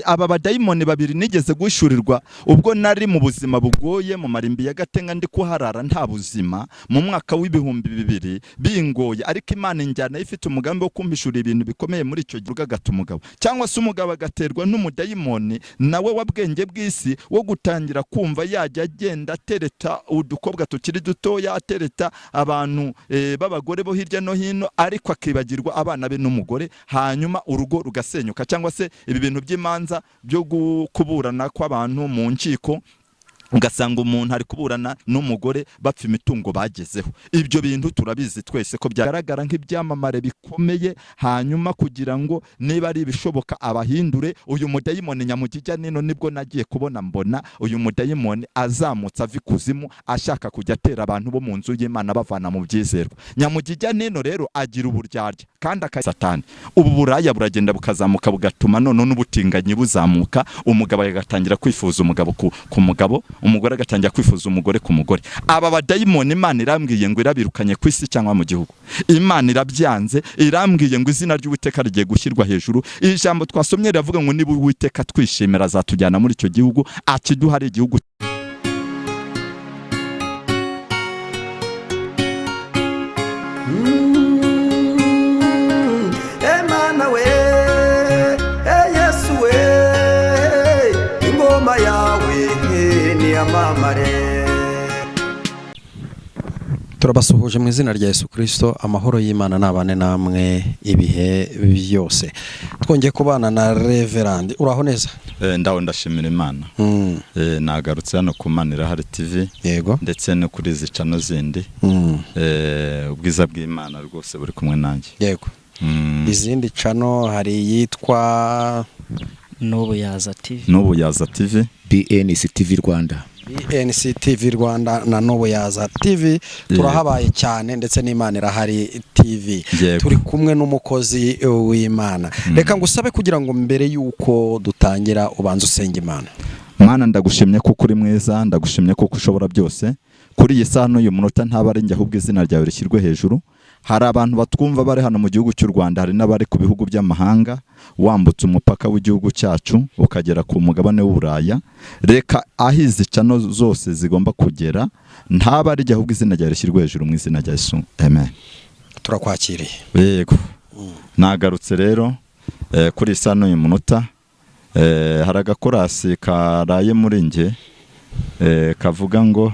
aba badayimoni babiri nigeze gushurirwa ubwo nari mu buzima bugoye mu marimbi ya Gatenga ndi kuharara nta buzima mu mwaka w'ibihumbi 2000 bingoye, ariko Imana injyana ifite umugambi wo kumpishura ibintu bikomeye muri icyo gihe gata umugabo cyangwa se umugabo agaterwa n'umudayimoni nawe wabwenge bw'isi wo gutangira kumva yajya agenda atereta udukobwa tukiri dutoya, atereta abantu b'abagore bo hirya no hino, ariko akibagirwa abana be n'umugore, hanyuma urugo rugasenyuka. Cyangwa se ibi bintu by'imanza byo kuburana kw'abantu mu nkiko, ugasanga umuntu ari kuburana n'umugore bapfa imitungo bagezeho. Ibyo bintu turabizi twese ko byagaragara nk'ibyamamare bikomeye, hanyuma kugira ngo niba ari ibishoboka abahindure uyu mudayimoni Nyamugijya Nino. Nibwo nagiye kubona mbona uyu mudayimoni azamutse ava ikuzimu ashaka kujya atera abantu bo mu nzu y'Imana bavana mu byizerwa. Nyamugijya Nino rero agira uburyarya kandi Satani. Ubu buraya buragenda bukazamuka bugatuma none n'ubutinganyi buzamuka, umugabo agatangira kwifuza umugabo ku mugabo, umugore agatangira kwifuza umugore ku mugore. Aba badayimoni Imana irambwiye ngo irabirukanye ku isi cyangwa mu gihugu. Imana irabyanze, irambwiye ngo izina ry'Uwiteka rigiye gushyirwa hejuru. Ijambo twasomye riravuga ngo niba Uwiteka twishimira azatujyana muri icyo gihugu, akiduha ari igihugu. Emana we, Yesu we, ingoma yawe niyamamare. Turabasuhuje mu izina rya Yesu Kristo. Amahoro y'Imana nabane namwe ibihe byose. Twongeye kubana na Reverend. Uraho neza? Ndaho ndashimira Imana. Nagarutse hano ku Mana Irahari TV. Yego. Ndetse no kuri izi channel zindi. Ubwiza bw'Imana rwose buri kumwe nanjye. Yego. Izindi channel hari yitwa Nubuyaza TV. Nubuyaza TV. BNC TV Rwanda. BNC TV Rwanda na Nubuyaza TV. Turahabaye cyane ndetse n'Imana Irahari TV. Turi kumwe n'umukozi w'Imana. Reka ngusabe kugira ngo mbere yuko dutangira ubanze usenga Imana. Mana ndagushimye kuko uri mwiza, ndagushimye kuko ushobora byose. Kuri iyi saha n'uyu munota ntabari njye ahubwo izina ryawe rishyirwe hejuru. Hari abantu batwumva bari hano mu gihugu cy'u Rwanda, hari n'abari ku bihugu by'amahanga, wambutse umupaka w'igihugu cyacu ukagera ku mugabane w'Uburaya. Reka ahizi cano zose zigomba kugera, ntabari njye ahubwo izina ryawe rishyirwe hejuru mu izina rya Yesu. Amen. Turakwakiriye. Yego. Nagarutse rero kuri iyi saha n'uyu munota, hari agakorasi karaye muri nge kavuga ngo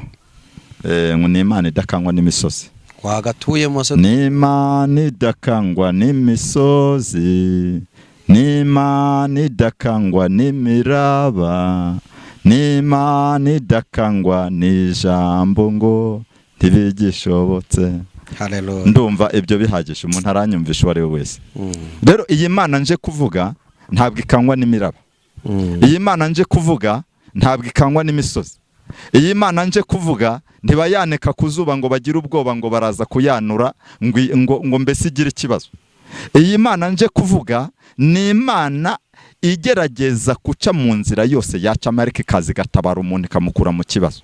ni Imana idakangwa n'imisozi. Wagatuyemo se? Ni Imana idakangwa n'imisozi, ni Imana idakangwa n'imiraba, ni Imana idakangwa n'ijambo ngo ntibigishobotse. Haleluya. Ndumva ibyo bihagije, umuntu aranyumvisha uwo ari we wese. Rero iyi Mana nje kuvuga ntabwo ikangwa n'imiraba. Iyi Mana nje kuvuga ntabwo ikangwa n'imisozi. Iyi Mana nje kuvuga ntibayaneka kuzuba ngo bagire ubwoba ngo baraza kuyanura ngo mbese igire ikibazo. Iyi Mana nje kuvuga ni Imana igerageza guca mu nzira yose yaca ariko ikazi gatabara umuntu ikamukura mu kibazo.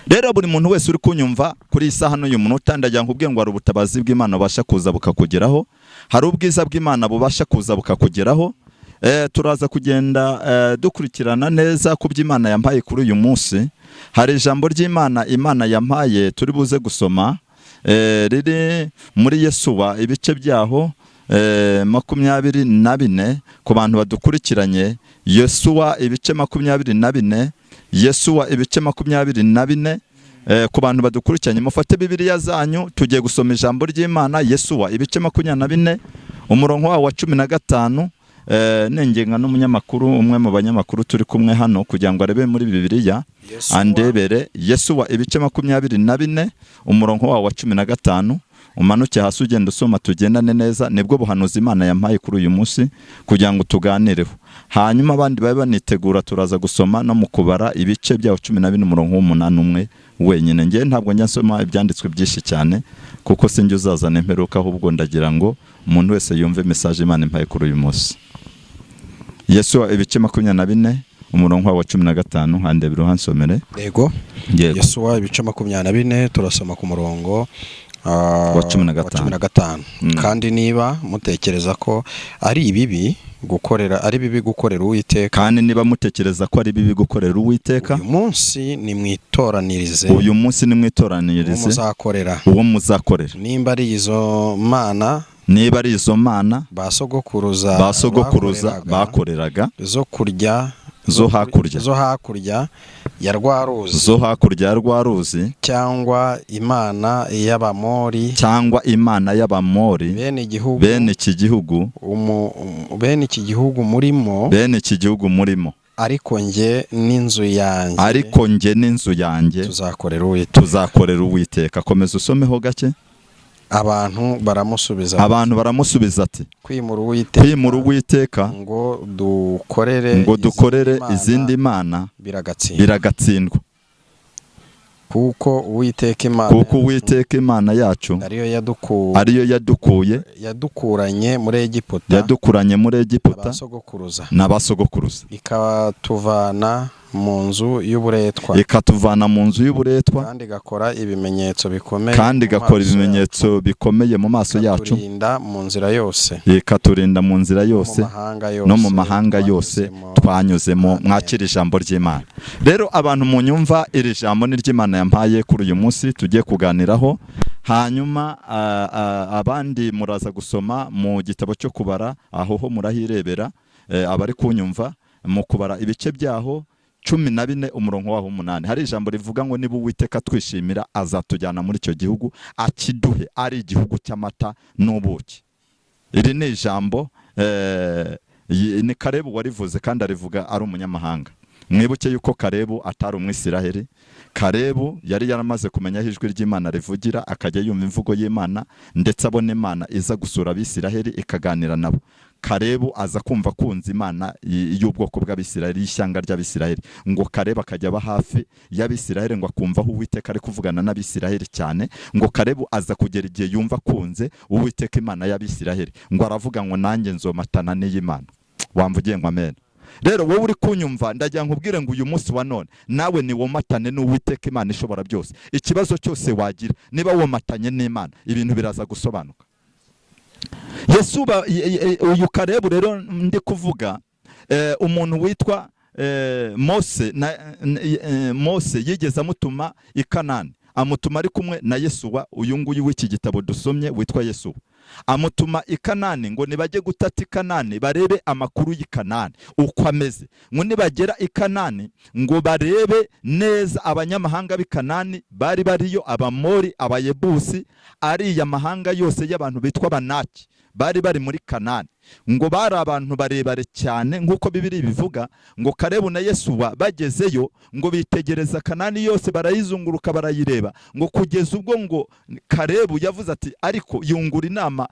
Rero buri muntu wese uri kunyumva kuri isaha n'uyu munota ndagira ngo ubwe ngo ari ubutabazi bw'Imana bubasha kuza bukakugeraho, hari ubwiza bw'Imana bubasha kuza bukakugeraho. Turaza kugenda dukurikirana neza ku by'Imana yampaye kuri uyu munsi. Hari ijambo ry'Imana Imana yampaye turi buze gusoma, riri muri Yesuwa ibice byaho 24 ku bantu badukurikiranye. Yesuwa ibice 24, Yesuwa ibice 24 ku bantu badukurikiranye. Mufate Bibiliya zanyu tugiye gusoma ijambo ry'Imana. Yesuwa ibice 24 umurongo wa 15. Nengenga n'umunyamakuru umwe mu banyamakuru turi kumwe hano kugira ngo arebe muri Bibiliya andebere. Yesuwa ibice 24 umurongo wa 15. Umanuke hasi ugenda usoma tugendane neza. Nibwo buhanuzi Imana yampaye kuri uyu munsi kugira ngo tuganireho. Hanyuma abandi babe banitegura turaza gusoma no mu kubara ibice bya 12 umurongo w'8 wenyine. Ngiye ntabwo njya nsoma ibyanditswe byinshi cyane kuko sinjye uzazana imperuka, ahubwo ndagira ngo umuntu wese yumve message Imana impaye kuri uyu munsi. Yesuwa ibice 24 umurongo wa 15 hande biruhansomere. Yego. Yesuwa ibice 24 turasoma ku murongo wa 15. Kandi niba mutekereza ko ari ibibi gukorera ari bibi gukorera Uwiteka, kandi niba mutekereza ko ari bibi gukorera Uwiteka, uyu munsi ni mwitoranirize, uyu munsi ni mwitoranirize uwo muzakorera. nimba ari izo mana, niba ari izo mana basogokuruza bakoreraga zo kurya zo hakurya ya rwa ruzi, cyangwa imana y'Abamori, bene iki gihugu murimo, ariko nge n'inzu yanjye tuzakorera Uwiteka. Komeza usomeho gake. abantu baramusubiza ati kwimura Uwiteka ngo dukorere izindi mana biragatsindwa, kuko Uwiteka Imana yacu ariyo yadukuranye muri Egiputa n'abasogokuruza, ikatuvana mu nzu y'uburetwa, kandi igakora ibimenyetso bikomeye mu maso yacu, ikaturinda mu nzira yose no mu mahanga yose twanyuzemo. Mwakira ijambo ry'Imana. Rero abantu munyumva, iri jambo ni ry'Imana yampaye kuri uyu munsi tugiye kuganiraho. Hanyuma abandi muraza gusoma mu gitabo cyo kubara, aho ho murahirebera. Abari kunyumva mu kubara ibice byaho 14 umurongo waho 8, hari ijambo rivuga ngo niba Uwiteka twishimira azatujyana muri icyo gihugu akiduhe, ari igihugu cy'amata n'ubuki. Iri ni ijambo ni Kalebu warivuze, kandi arivuga ari umunyamahanga. Mwibuke yuko Kalebu atari umwisiraheli. Kalebu yari yaramaze kumenya ijwi ry'Imana rivugira, akajya yumva imvugo y'Imana, ndetse abona Imana iza gusura Abisiraheli ikaganira nabo. Kalebu aza kumva kunza Imana y'ubwoko bw'Abisiraheli, y'ishyanga ry'Abisiraheli, ngo Kalebu akajya aba hafi y'Abisiraheli, ngo akumva aho Uwiteka ari kuvugana n'Abisiraheli cyane. Ngo Kalebu aza kugera igihe yumva kunze Uwiteka Imana y'Abisiraheli, ngo aravuga ngo nanjye nzomatana n'iy'Imana. Wamvugiye ngo amen. Rero wowe uri kunyumva, ndagira nkubwire ngo uyu munsi wa none nawe ni womatane n'Uwiteka Imana ishobora byose. Ikibazo cyose wagira, niba womatanye n'Imana, ibintu biraza gusobanuka. Uyu Kalebu rero ndi kuvuga, umuntu witwa Mose yigeze amutuma i Kanani, amutuma ari kumwe na Yesuwa, uyu nguyu w'iki gitabo dusomye witwa Yesuwa. Amutuma i Kanani ngo nibajye gutata i Kanani barebe amakuru y'i Kanani uko ameze. Ngo nibagera i Kanani ngo barebe neza abanyamahanga b'i Kanani bari bariyo, Abamori, Abayebusi, ariya mahanga yose y'abantu bitwa Abanaki bari bari muri Kanani. Ngo bari abantu barebare cyane nk'uko Bibiri bivuga. Ngo Kalebu na Yesuwa bagezeyo ngo bitegereza Kanani yose, barayizunguruka barayireba, ngo kugeza ubwo ngo Kalebu yavuze ati ariko yungura inama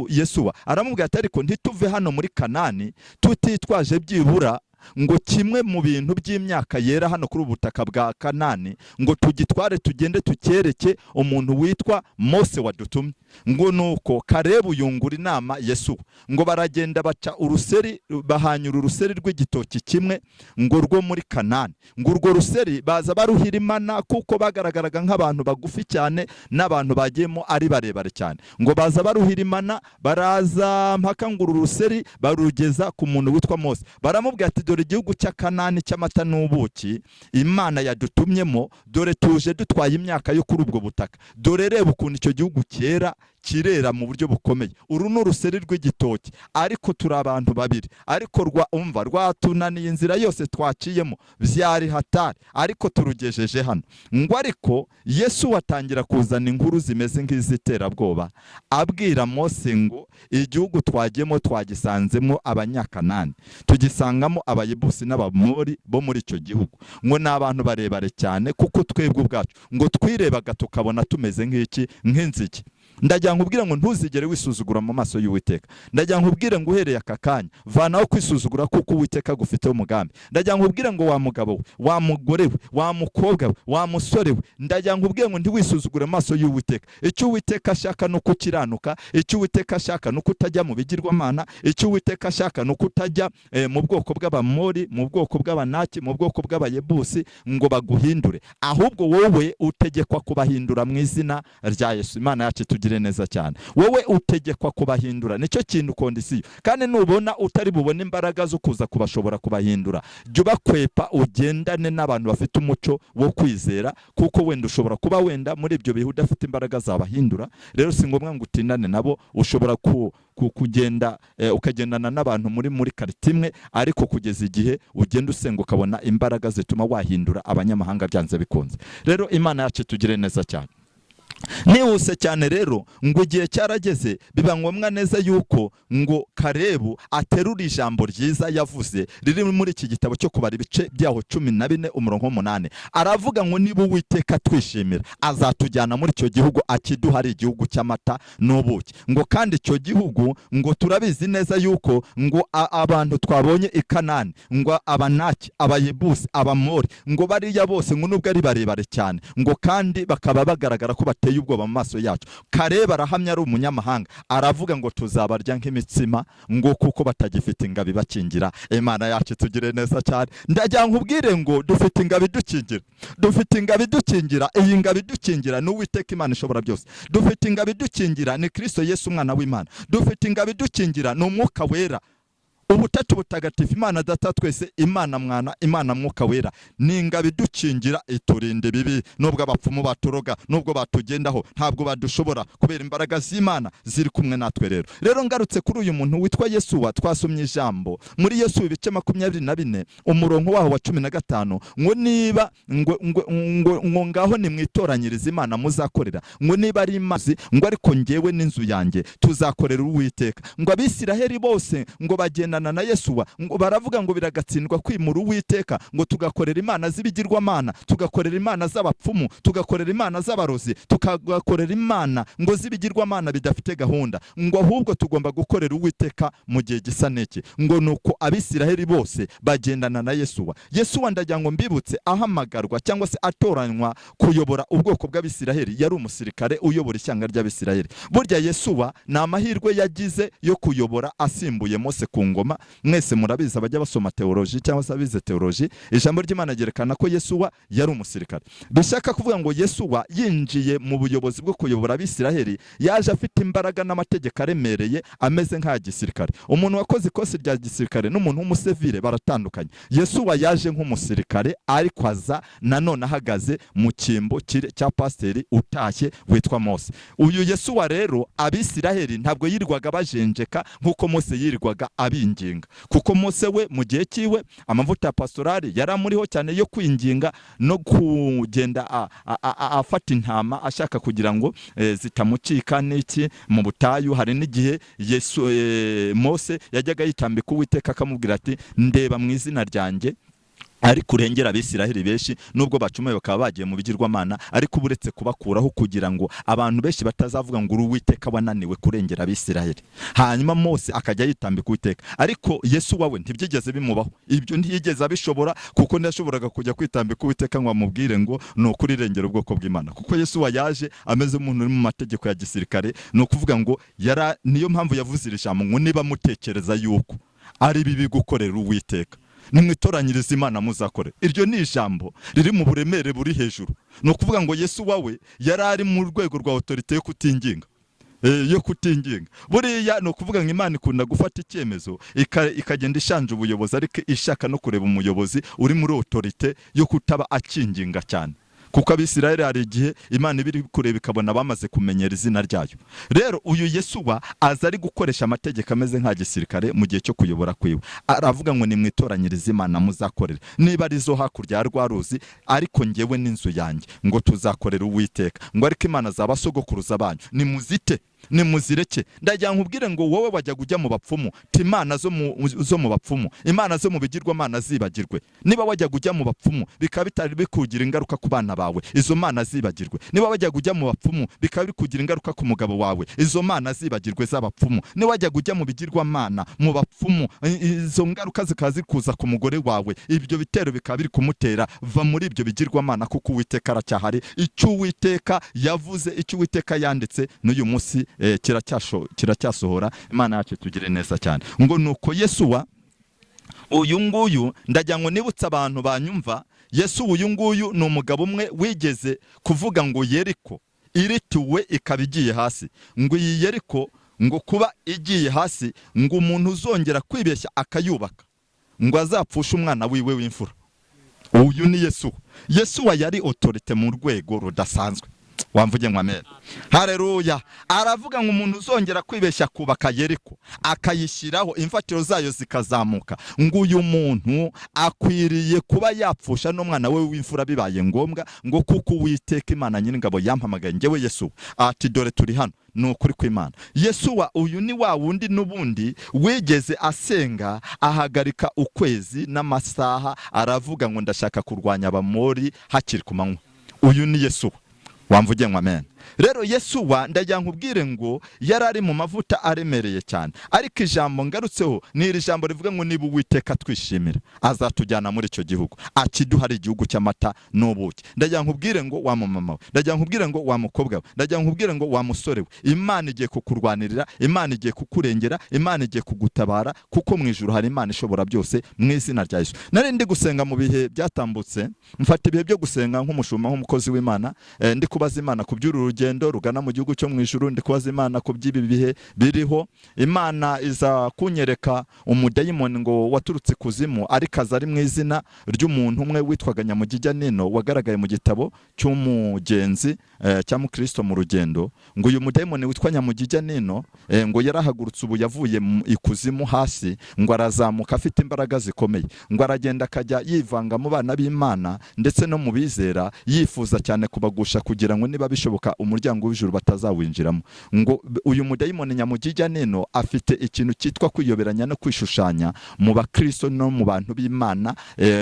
Yesuwa, aramubwira ati ariko ntituve hano muri Kanani tutitwaje byibura ngo kimwe mu bintu by'imyaka yera hano kuri ubutaka bwa Kanani, ngo tugitware tugende tukereke umuntu witwa Mose wadutumye. Ngo nuko Kalebu yungura inama Yesuwa, ngo baragenda baca uruseri, bahanyura uruseri rw'igitoki kimwe ngo rwo muri Kanani. Ngo urwo ruseri baza baruhirimana kuko bagaragaraga nk'abantu bagufi cyane, n'abantu bagiyemo ari barebare cyane. Ngo baza baruhirimana, baraza mpaka ngo uruseri barugeza ku muntu witwa Mose. Baramubwira ati dore igihugu cya Kanani cy'amata n'ubuki Imana yadutumyemo, dore tuje dutwaye imyaka yo kuri ubwo butaka, dore reba ukuntu icyo gihugu cyera kirera mu buryo bukomeye. Uru ni uruseri rw'igitoki, ariko turi abantu babiri, ariko rwatunaniye inzira yose twaciyemo, byari hatari, ariko turugejeje hano. Ngo ariko Yesu watangira kuzana inkuru zimeze nk'iziterabwoba, abwira Mose ngo igihugu twagiyemo twagisanzemo Abanyakanani, tugisangamo Abayebusi n'Abamori bo muri icyo gihugu. Ngo ni abantu barebare cyane, kuko twebwe ubwacu ngo twirebaga tukabona tumeze nk'inzige. Ndagira nkubwire ngo ntuzigere wisuzugura mu maso y'Uwiteka. Ndagira nkubwire ngo uhereye aka kanya vanaho kwisuzugura, kuko Uwiteka agufiteho umugambi. Ndagira nkubwire ngo wa mugabo we, wa mugore we, wa mukobwa we, wa musore we, ndagira nkubwire ngo ntiwisuzugure mu maso y'Uwiteka. Icyo Uwiteka ashaka ni uko ukiranuka, icyo Uwiteka ashaka ni uko utajya mu bigirwamana, icyo Uwiteka ashaka ni uko utajya mu bwoko bw'Abamori, mu bwoko bw'Abanaki, mu bwoko bw'Abayebusi ngo baguhindure, ahubwo wowe utegekwa kubahindura mu izina rya Yesu. Imana yacu tugire neza cyane. Wowe utegekwa kubahindura, nicyo kintu kondisiyo. Kandi nubona utari bubone imbaraga zo kuza kubashobora kubahindura, jya ubakwepa ugendane n'abantu bafite umuco wo kwizera, kuko wenda ushobora kuba wenda muri ibyo bihe udafite imbaraga zabahindura. Rero si ngombwa ngo utindane nabo, ushobora kugenda ukagendana n'abantu muri karite imwe, ariko kugeza igihe ugenda usenga ukabona imbaraga zituma wahindura abanyamahanga byanze bikunze. Rero Imana yacu tugire neza cyane. Nihuse cyane rero ngo igihe cyarageze biba ngombwa neza yuko ngo Kalebu aterura ijambo ryiza yavuze riri muri iki gitabo cyo kubara ibice byaho 14 umurongo 8. Aravuga ngo niba Uwiteka twishimira azatujyana muri icyo gihugu akiduha, ari igihugu cy'amata n'ubuki. Ngo kandi icyo gihugu ngo turabizi neza yuko ngo abantu twabonye i Kanani, ngo Abanaki, Abayebusi, Abamori, ngo bariya bose ngo nubwo ari barebare cyane, ngo kandi bakaba bagaragara ko bateye ubwoba mu maso yacu. Kalebu arahamya ari umunyamahanga, aravuga ngo tuzabarya nk'imitsima, ngo kuko batagifite ingabo ibakingira. Imana yacu tugire neza cyane. Ndagira nkubwire ngo dufite ingabo idukingira, dufite ingabo idukingira. Iyi ngabo idukingira ni Uwiteka Imana ishobora byose. Dufite ingabo idukingira ni Kristo Yesu umwana w'Imana. Dufite ingabo idukingira ni Umwuka Wera, ubutatu butagatifu, Imana Data twese, Imana Mwana, Imana Mwuka Wera. Ni ingabo idukingira iturinde bibi, nubwo abapfumu baturoga, nubwo batugendaho, ntabwo badushobora, kubera imbaraga z'Imana ziri kumwe natwe. Rero ngarutse kuri uyu muntu witwa Yesuwa, twasomye ijambo muri Yesu ibice 24 umurongo waho wa 15, ngo niba ngo ngaho nimwitoranyiriza Imana muzakorera, ngo niba ari imazi, ngo ariko njyewe n'inzu yanjye tuzakorera Uwiteka. Ngo Abisiraheli bose ngo bagenda na Yesuwa, ngo baravuga ngo biragatsindwa kwimura Uwiteka, ngo tugakorera imana z'ibigirwamana, tugakorera imana z'abapfumu, tugakorera imana z'abarozi, tugakorera imana ngo z'ibigirwamana bidafite gahunda, ngo ahubwo tugomba gukorera Uwiteka mu gihe gisa n'iki. Ngo nuko Abisiraheli bose bagendana na Yesuwa. Yesuwa ndagira ngo mbibutse, ahamagarwa cyangwa se atoranywa kuyobora ubwoko bw'Abisiraheli, yari umusirikare uyobora ishyanga ry'Abisiraheli. Burya Yesuwa ni amahirwe yagize yo kuyobora asimbuye Mose ku ngoma. Mwese murabizi abajya basoma teoloji cyangwa se abize teoloji, ijambo ry'Imana ryerekana ko Yesuwa yari umusirikare. Bishaka kuvuga ngo Yesuwa yinjiye mu buyobozi bwo kuyobora Abisiraheli, yaje afite imbaraga n'amategeko aremereye, ameze nk'a gisirikare. Umuntu wakoze ikosi rya gisirikare n'umuntu w'umusivile baratandukanye. Yesuwa yaje nk'umusirikare, ariko aza nanone ahagaze mu cyimbo cya pasiteri utashye witwa Mose. Uyu Yesuwa rero Abisiraheli ntabwo yirirwaga bajenjeka nk'uko Mose yirirwaga abinginga, kuko Mose we mu gihe cyiwe amavuta ya pastorali yaramuriho cyane yo kwinginga no kugenda afata intama ashaka kugira ngo zitamucika n'iki mu butayu. Hari n'igihe Mose yajyaga yitambika Uwiteka akamubwira ati ndeba mu izina ryanjye ariko urengera Abisiraheli benshi, nubwo bacumuye bakaba bagiye mu bigirwamana, ariko buretse kubakuraho kugira ngo abantu benshi batazavuga ngo Uwiteka wananiwe kurengera Abisiraheli. Hanyuma Mose akajya yitambika Uwiteka, ariko Yesuwa we ntibyigeze bimubaho. Ibyo ntiyigeze abishobora, kuko ndashoboraga kujya kwitambika Uwiteka ngo amubwire ngo ni ukuri rengera ubwoko bw'Imana, kuko Yesuwa yaje ameze umuntu uri mu mategeko ya gisirikare. Ni ukuvuga ngo niyo mpamvu yavuze iri jambo ngo niba mutekereza yuko ari bibi gukorera Uwiteka, nimwitoranyiriza Imana muzakore. Iryo ni ijambo riri mu buremere buri hejuru. Ni ukuvuga ngo Yesuwa we yari ari mu rwego rwa autorite yo kutinginga, yo kutinginga. Buriya ni ukuvuga ngo Imana ikunda gufata icyemezo ikagenda ishanje ubuyobozi, ariko ishaka no kureba umuyobozi uri muri autorite yo kutaba akinginga cyane, kuko Abisiraheli hari igihe Imana ibiri kureba ikabona bamaze kumenyera izina ryayo. Rero uyu Yesuwa aza ari gukoresha amategeko ameze nk'a gisirikare mu gihe cyo kuyobora kwiwe. Aravuga ngo nimwitoranyiriza Imana muzakorera, niba ari zo hakurya ya rwa ruzi, ariko njyewe n'inzu yanjye ngo tuzakorera Uwiteka. Ngo ariko Imana z'abasogokuruza banyu nimuzite, nimuzireke. Ndagira nkubwire ngo wowe wajya kujya mu bapfumu, Imana zo mu bapfumu, Imana zo mu bigirwamana zibagirwe. Niba wajya kujya mu bapfumu bikaba bitari bikugira ingaruka ku bana bawe, izo mana zibagirwe. Niba wajya kujya mu bapfumu bikaba bikugira ingaruka ku mugabo wawe, izo mana zibagirwe z'abapfumu. Niba wajya kujya mu bigirwamana mu bapfumu, izo ngaruka zikaza kuza ku mugore wawe, ibyo bitero bikaba biri kumutera. Va muri ibyo bigirwamana, kuko Uwiteka aracyahari. Icyo Uwiteka yavuze, icyo Uwiteka yanditse n'uyu munsi kiracyasohora. Imana yacu tugire neza cyane. Ngo nuko Yesuwa uyu nguyu, ndagira ngo nibutse abantu banyumva, Yesuwa uyu nguyu ni umugabo umwe wigeze kuvuga ngo Yeriko irituwe ikaba igiye hasi, ngo iyi Yeriko ngo kuba igiye hasi, ngo umuntu uzongera kwibeshya akayubaka ngo azapfusha umwana wiwe w'imfura. Uyu ni Yesuwa yari autorite mu rwego rudasanzwe. Wamvuge ngo amen. Haleluya. Aravuga ngo umuntu uzongera kwibeshya kubaka Yeriko akayishyiraho imfatiro zayo zikazamuka, ngo uyu muntu akwiriye kuba yapfusha n'umwana we w'imfura bibaye ngombwa, ngo kuko Uwiteka Imana Nyir'ingabo yampamagaye njyewe Yesuwa ati dore turi hano. Ni ukuri kw'Imana. Yesuwa uyu ni wa wundi n'ubundi wigeze asenga ahagarika ukwezi n'amasaha, aravuga ngo ndashaka kurwanya Abamori hakiri ku manywa. Uyu ni Yesuwa. Wamvuge ngo amen. Rero Yesuwa ndagira nkubwire ngo yarari mu mavuta aremereye cyane, ariko ijambo ngarutseho ni iri jambo rivuga ngo niba Uwiteka twishimira azatujyana muri icyo gihugu, akiduha ari igihugu cy'amata n'ubuki. Ndagira nkubwire ngo wa mama we, ndagira nkubwire ngo wa mukobwa we, ndagira nkubwire ngo wa musore we, Imana igiye kukurwanirira, Imana igiye kukurengera, Imana igiye kugutabara, kuko mu ijuru hari Imana ishobora byose mu izina rya Yesu. Nari ndi gusenga mu bihe byatambutse, mfata ibihe byo gusenga nk'umushumba nk'umukozi w'Imana, ndi kubaza Imana ku by'urugendo rugana mu gihugu cyo mu ijuru, ndi kubaza Imana ku by'ibi bihe biriho. Imana iza kunyereka umudayimoni ngo waturutse kuzimu, ariko aza ari mu izina ry'umuntu umwe witwaga Nyamugijya Nino, wagaragaye mu gitabo cy'umugenzi cya Mukristo mu rugendo. Ngo uyu mudayimoni witwa Nyamugijya Nino ngo yarahagurutse ubu yavuye ikuzimu hasi, ngo arazamuka afite imbaraga zikomeye, ngo aragenda akajya yivanga mu bana b'Imana ndetse no mu bizera, yifuza cyane kubagusha kugira ngo niba bishoboka umuryango w'ijuru batazawinjiramo. Ngo uyu mudayimoni Nyamugijya Nino afite ikintu cyitwa kwiyoberanya no kwishushanya mu bakristo no mu bantu b'Imana,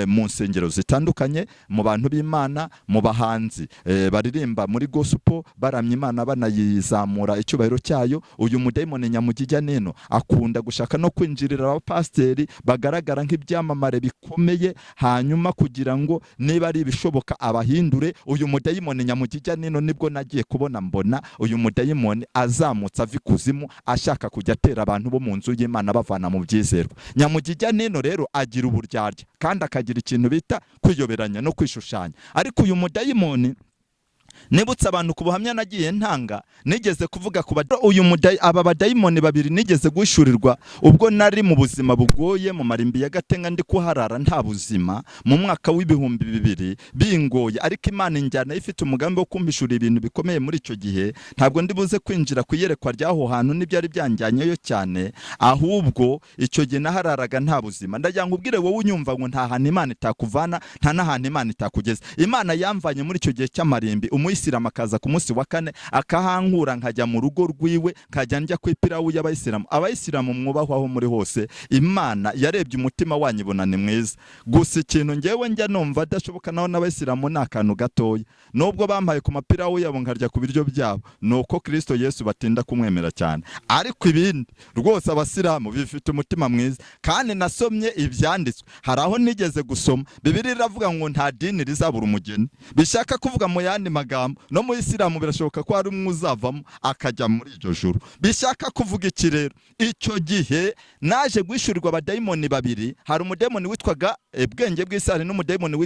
mu nsengero zitandukanye, mu bantu b'Imana, mu bahanzi baririmba muri gospel baramya Imana banayizamura icyubahiro cyayo. Uyu mudayimoni Nyamugijya Nino akunda gushaka no kwinjirira abapasteri bagaragara nk'ibyamamare bikomeye, hanyuma kugira ngo niba ari bishoboka abahindure. Uyu mudayimoni Nyamugijya Nino nibwo nagiye kubona mbona uyu mudayimoni azamutse ava ikuzimu ashaka kujya atera abantu bo mu nzu y'Imana bavana mu byizerwa. Nyamugijya Nino rero agira uburyarya kandi akagira ikintu bita kwiyoberanya no kwishushanya. Ariko uyu mudayimoni nibutse abantu ku buhamya nagiye ntanga, nigeze kuvuga ku aba badayimoni babiri nigeze gushurirwa ubwo nari mu buzima bugoye mu marimbi ya Gatenga ndi kuharara nta buzima mu mwaka w'ibihumbi 2000 bingoye, ariko Imana injyana ifite umugambi wo kumpishura ibintu bikomeye muri icyo gihe. Ntabwo ndi buze kwinjira kuyerekwa ryaho hantu n'ibyari byanjyanyeyo cyane, ahubwo icyo gihe nahararaga nta buzima. Ndagira nkubwire wowe unyumva ngo nta hantu Imana itakuvana, nta n'ahantu Imana itakugeza. Imana yamvanye muri icyo gihe cy'amarimbi, Umuyisilamu akaza ku munsi wa 4 akahankura nkajya mu rugo rwiwe, nkajya njya ku ipirawu y'Abayisilamu. Abayisilamu mwubahwaho muri hose, Imana yarebye umutima wanyu ibona ni mwiza. Gusa ikintu ngewe njya numva adashoboka naho n'Abayisilamu ni akantu gatoya, nubwo bampaye ku mapirawu yabo nkarya ku biryo byabo, nuko Kristo Yesu batinda kumwemera cyane. Ariko ibindi rwose Abasilamu bifite umutima mwiza. Kandi nasomye ibyanditswe, hari aho nigeze gusoma Bibiliya iravuga ngo nta dini rizabura umugeni. Bishaka kuvuga mu yandi magambo no mu Isilamu birashoboka ko hari umwe uzavamo akajya muri iryo juru. Bishaka kuvuga iki rero? Icyo gihe naje gwishurirwa abadayimoni babiri. Hari umudayimoni witwaga Bwenge bw'Isari n'umudayimoni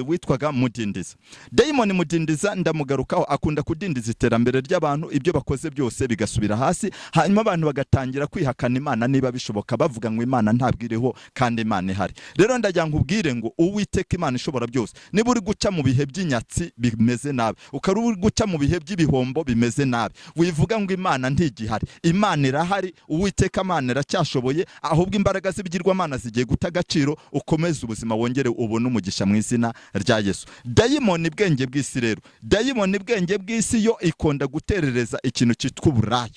witwaga Mudindiza. Dayimoni Mudindiza ndamugarukaho, akunda kudindiza iterambere ry'abantu, ibyo bakoze byose bigasubira hasi, hanyuma abantu bagatangira kwihakana Imana niba bishoboka, bavuga ngo Imana ntabwo iriho kandi Imana ihari. Rero ndagira nkubwire ngo Uwiteka Imana ishobora byose, niba uri guca mu bihe by'inyatsi bimeze nabi, ukaba uri guca mu bihe by'ibihombo bimeze nabi, wivuga ngo Imana ntigihari. Imana irahari, Uwiteka Imana iracyashoboye, ahubwo imbaraga z'ibigirwamana zigiye guta agaciro. Ukomeze ubuzima, wongere ubone umugisha mu izina rya Yesu. Dayimoni Bwenge bw'Isi rero, dayimoni Bwenge bw'Isi yo ikunda guterereza ikintu cyitwa uburaya,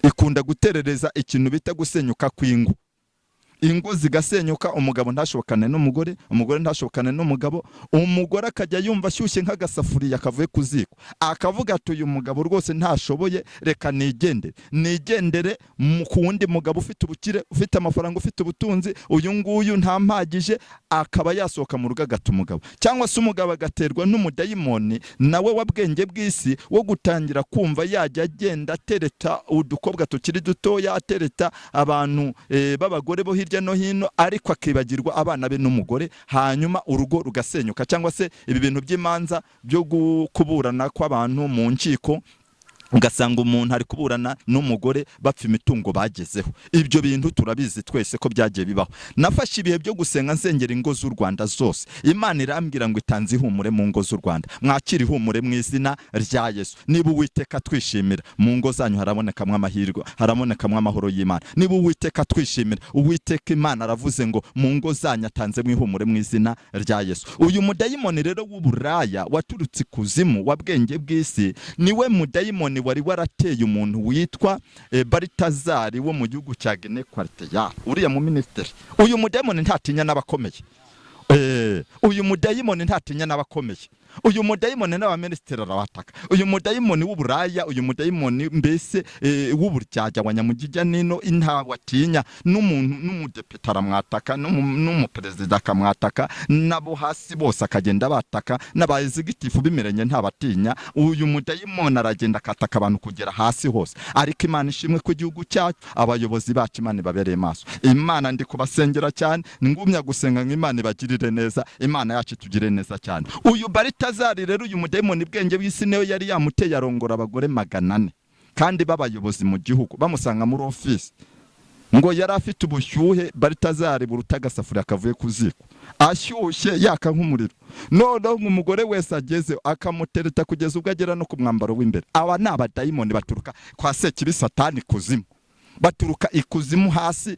ikunda guterereza ikintu bita gusenyuka kw'ingo. Ingo zigasenyuka, umugabo ntashobokane n'umugore, umugore ntashobokane n'umugabo, umugore akajya yumva ashyushye nk'agasafuriya kavuye ku ziko, akavuga ati uyu mugabo rwose ntashoboye, reka nigendere ku wundi mugabo ufite ubukire, ufite amafaranga, ufite ubutunzi, uyu nguyu ntampagije, akaba yasohoka mu rugo agata umugabo. Cyangwa se umugabo agaterwa n'umudayimoni nawe wa Bwenge bw'Isi wo gutangira kumva yajya agenda atereta udukobwa tukiri dutoya, atereta abantu b'abagore bo hirya hirya no hino ariko akibagirwa abana be n'umugore, hanyuma urugo rugasenyuka, cyangwa se ibi bintu by'imanza byo kuburana kw'abantu mu nkiko ugasanga umuntu ari kuburana n'umugore bapfa imitungo bagezeho. Ibyo bintu turabizi twese ko byagiye bibaho. Nafashe ibihe byo gusenga nsengera ingo z'u Rwanda zose. Imana irambwira ngo itanze ihumure mu ngo z'u Rwanda. Mwakira ihumure mu izina rya Yesu. Niba Uwiteka twishimira, mu ngo zanyu harabonekamwe amahirwe, harabonekamwe amahoro y'Imana. Niba Uwiteka twishimira, Uwiteka Imana aravuze ngo mu ngo zanyu atanze ihumure mu izina rya Yesu. Uyu mudayimoni rero w'uburaya waturutse ikuzimu wabwenge bw'isi, niwe mudayimoni wari warateye umuntu witwa Baritazari wo mu gihugu cya Guinea Equatorial, uriya mu ministeri. Uyu mudayimoni ntatinya n'abakomeye. Uyu mudayimoni ntatinya n'abakomeye. Uyu mudayimoni n'abaministeri arabataka. Uyu mudayimoni w'uburaya, uyu mudayimoni mbese w'uburyajya wa nyamugijya nino intawatinya, n'umuntu n'umudepite aramwataka, n'umuperezida akamwataka, nabo hasi bose akagenda bataka, n'abaexecutive bimeranye ntabatinya. Uyu mudayimoni aragenda akataka abantu kugera hasi hose. Ariko Imana ishimwe ku gihugu cyacu, abayobozi bacu Imana babereye maso. Imana ndi kubasengera cyane, ngumya gusenga ngo Imana ibagirire neza, Imana yacu tugire neza cyane. Uyu Baritazari rero, uyu mudayimoni bwenge bw'isi niwe yari yamuteye arongora abagore 400 kandi b'abayobozi mu gihugu, bamusanga muri office ngo yari afite ubushyuhe. Baritazari buruta agasafuriya akavuye ku ziko, ashyushye yaka nk'umuriro. Noneho umugore wese ageze akamutereta kugeza ubwo agera no ku mwambaro w'imbere. Aba ni abadayimoni baturuka kwa Sekibi Satani kuzimu, baturuka ikuzimu hasi,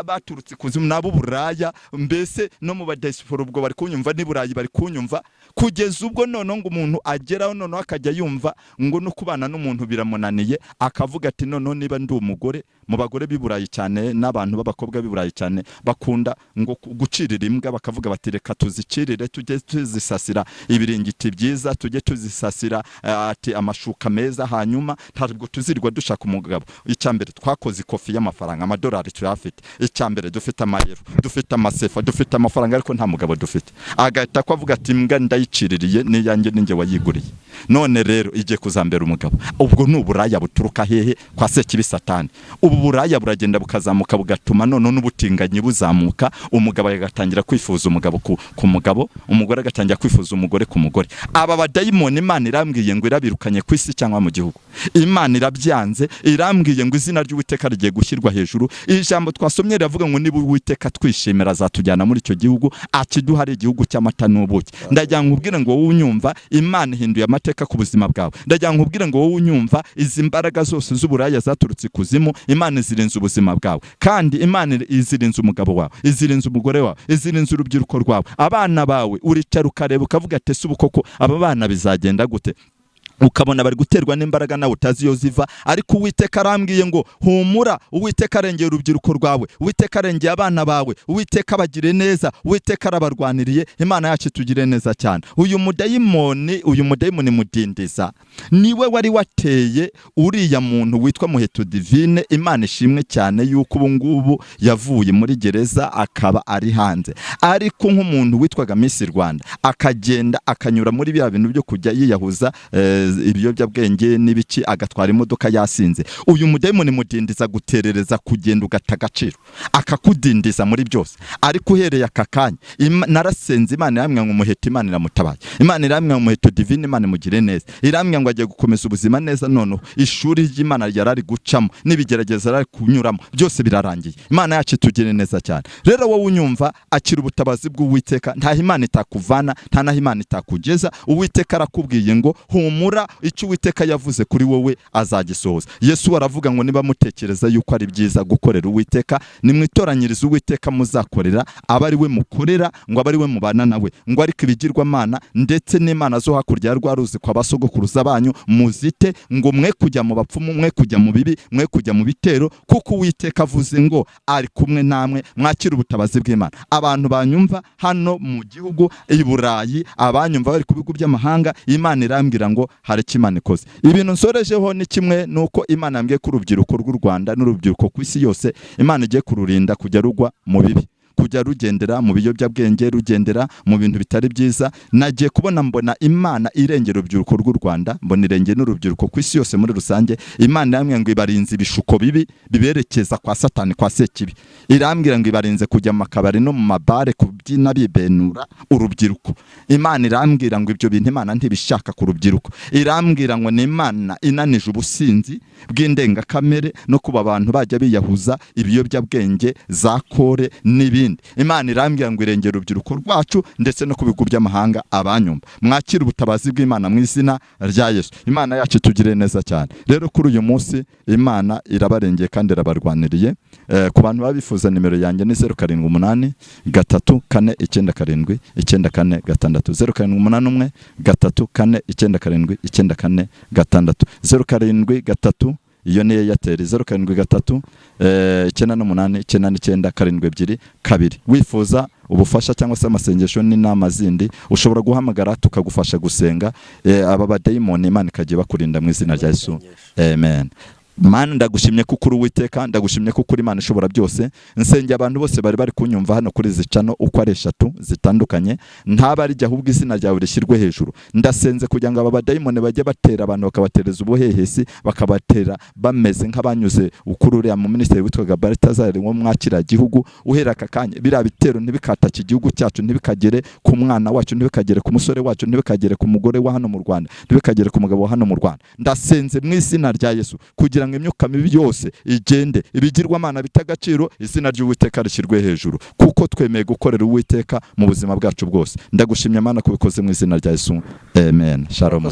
baturutse ikuzimu nabo buraya, mbese no mu badayisipora ubwo bari kunyumva, ni burayi bari kunyumva, kugeza ubwo none ngo umuntu ageraho none akajya yumva ngo no kubana n'umuntu biramunaniye, akavuga ati none niba ndi umugore. Mu bagore b'iburayi cyane n'abantu b'abakobwa b'iburayi cyane bakunda ngo gucirira imbwa, bakavuga bati reka tuzicirire, tujye tuzisasira ibiringiti byiza, tujye tuzisasira ati amashuka meza, hanyuma ntabwo tuzirirwa dushaka umugabo. Icyambere twakoze ikofi y'amafaranga, amadolari tuyafite. Icyambere dufite amayero, dufite amasefa, dufite amafaranga, ariko nta mugabo dufite. Agahita ko avuga ati imbwa ndayiciririye niyanjye ninjye wayiguriye, none rero igiye kuzambera umugabo. Ubwo n'uburaya buturuka hehe? Kwa Sekibi Satani. Ubu buraya buragenda bukazamuka bugatuma none n'ubutinganyi buzamuka, umugabo agatangira kwifuza umugabo ku mugabo, umugore agatangira kwifuza umugore ku mugore. Aba badayimoni Imana irambwiye ngo irabirukanye ku isi cyangwa mu gihugu. Imana irabyanze, irambwiye ngo izina ry'Uwiteka rigiye gushyirwa hejuru. Ijambo twasomye riravuga ngo niba Uwiteka twishimira azatujyana muri icyo gihugu, akiduha ari igihugu cy'amata n'ubuki. Ndagira ngo ubwire ngo wowe unyumva, Imana ihinduye amateka ku buzima bwawe. Ndagira ngo ubwire ngo wowe unyumva, izi mbaraga zose z'uburaya zaturutse ikuzimu, Imana izirinze ubuzima bwawe, kandi Imana izirinze umugabo wawe, izirinze umugore wawe, izirinze urubyiruko rwawe, abana bawe. Uricara ukareba ukavuga ati ese ubu koko aba bana bizagenda gute? Ukabona bari guterwa n'imbaraga nawe utazi iyo ziva, ariko Uwiteka arambwiye ngo humura, Uwiteka arengeye urubyiruko rwawe, Uwiteka arengeye abana bawe, Uwiteka bagire neza, Uwiteka arabarwaniriye. Imana yacu tugire neza cyane. Uyu mudayimoni mudindiza niwe wari wateye uriya muntu witwa Muheto Divine. Imana ishimwe cyane yuko ubu ngubu yavuye muri gereza akaba ari hanze, ariko nk'umuntu witwaga Miss Rwanda akagenda akanyura muri bya bintu byo kujya yiyahuza ibiyobyabwenge n'ibiki, agatwara imodoka yasinze. Uyu mudayimoni mudindiza guterereza, kugenda ugata agaciro, akakudindiza muri byose. Ariko uhereye aka kanya narasenze, Imana iramwe ngo Muheto, Imana iramutabaye, Imana iramwe ngo Muheto Divine, Imana imugire neza, iramwe ngo agiye gukomeza ubuzima neza. Noneho ishuri ry'Imana yarari gucamo n'ibigerageza ari kunyuramo byose birarangiye. Imana yacu tugire neza cyane. Rero wowe unyumva, akira ubutabazi bw'Uwiteka. Nta Imana itakuvana, nta naho Imana itakugeza. Uwiteka arakubwiye ngo humura, icyo Uwiteka yavuze kuri wowe azagisohoza. Yesu aravuga ngo niba mutekereza yuko ari byiza gukorera Uwiteka, nimwitoranyirize Uwiteka muzakorera, aba ari we mukorera, ngo aba ari we mubana nawe, ngo ariko ibigirwamana ndetse n'imana zo hakurya rwa ruzi kwa basogokuruza banyu muzite, ngo mwe kujya mu bapfumu, mwe kujya mu bibi, mwe kujya mu bitero, kuko Uwiteka avuze ngo ari kumwe namwe. Mwakira ubutabazi bw'Imana. Abantu banyumva hano mu gihugu i Burayi, abanyumva bari ku bigo by'amahanga, Imana irambwira ngo hari Imana ikoze. Ibintu nsorejeho ni kimwe, nuko Imana yambwiye ko urubyiruko rw'u Rwanda n'urubyiruko ku isi yose Imana igiye kururinda kujya rugwa mu bibi, rujya rugendera mu biyobyabwenge, rugendera mu bintu bitari byiza. Nagiye kubona mbona Imana irengera urubyiruko rw'u Rwanda, mbona irengera n'urubyiruko ku isi yose muri rusange. Imana yambwiye ngo ibarinze ibishuko bibi biberekeza kwa Satani, kwa Sekibi. Irambwira ngo ibarinze kujya mu makabari no mu mabare kubyina bibenura urubyiruko. Imana irambwira ngo ibyo bintu Imana ntibishaka ku rubyiruko. Irambwira ngo ni Imana inanije ubusinzi bw'indengakamere no kuba abantu bajya biyahuza ibiyobyabwenge za kore n'ibindi. Imana irambwira ngo irengera urubyiruko rwacu ndetse no ku bigo by'amahanga abanyumva. Mwakira ubutabazi bw'Imana mu izina rya Yesu. Imana yacu tugire neza cyane. Rero kuri uyu munsi Imana irabarengeye kandi irabarwaniriye. Ku bantu babifuza nimero yanjye ni 078 3 4 9 7 9 4 6 078 3 4 9 7 9 4 6 073 iyo ni Airtel 073 98 99 7 2. Wifuza ubufasha cyangwa se amasengesho n'inama zindi ushobora guhamagara tukagufasha gusenga. Aba badayimoni Imana ikagiye bakurinda mu izina rya Yesu. Amen. Mana ndagushimye kuko uri Uwiteka, ndagushimye kuko uri Imana ishobora byose. Nsengeye abantu bose bari kunyumva hano kuri zicano uko ari 3 zitandukanye, ntabari jya ahubwo izina ryawe rishyirwe hejuru. Ndasenze kugira ngo aba badayimoni bajye batera abantu bakabatereza ubuhehesi, bakabatera bameze nk'abanyuze ukururiya mu ministeri witwaga Baltazar wo mwakira gihugu. Uhera akakanya bira bitero ntibikataka igihugu cyacu, ntibikagere ku mwana wacu, ntibikagere ku musore wacu, ntibikagere ku mugore wa hano mu Rwanda, ntibikagere ku mugabo wa hano mu Rwanda. Ndasenze mu izina rya Yesu kugira imyuka mibi yose igende, ibigirwamana bitagaciro izina ry'Uwiteka rishyirwe hejuru, kuko twemeye gukorera Uwiteka mu buzima bwacu bwose. Ndagushimye Mana kubikoze mu izina rya Yesu. Amen. Shalom.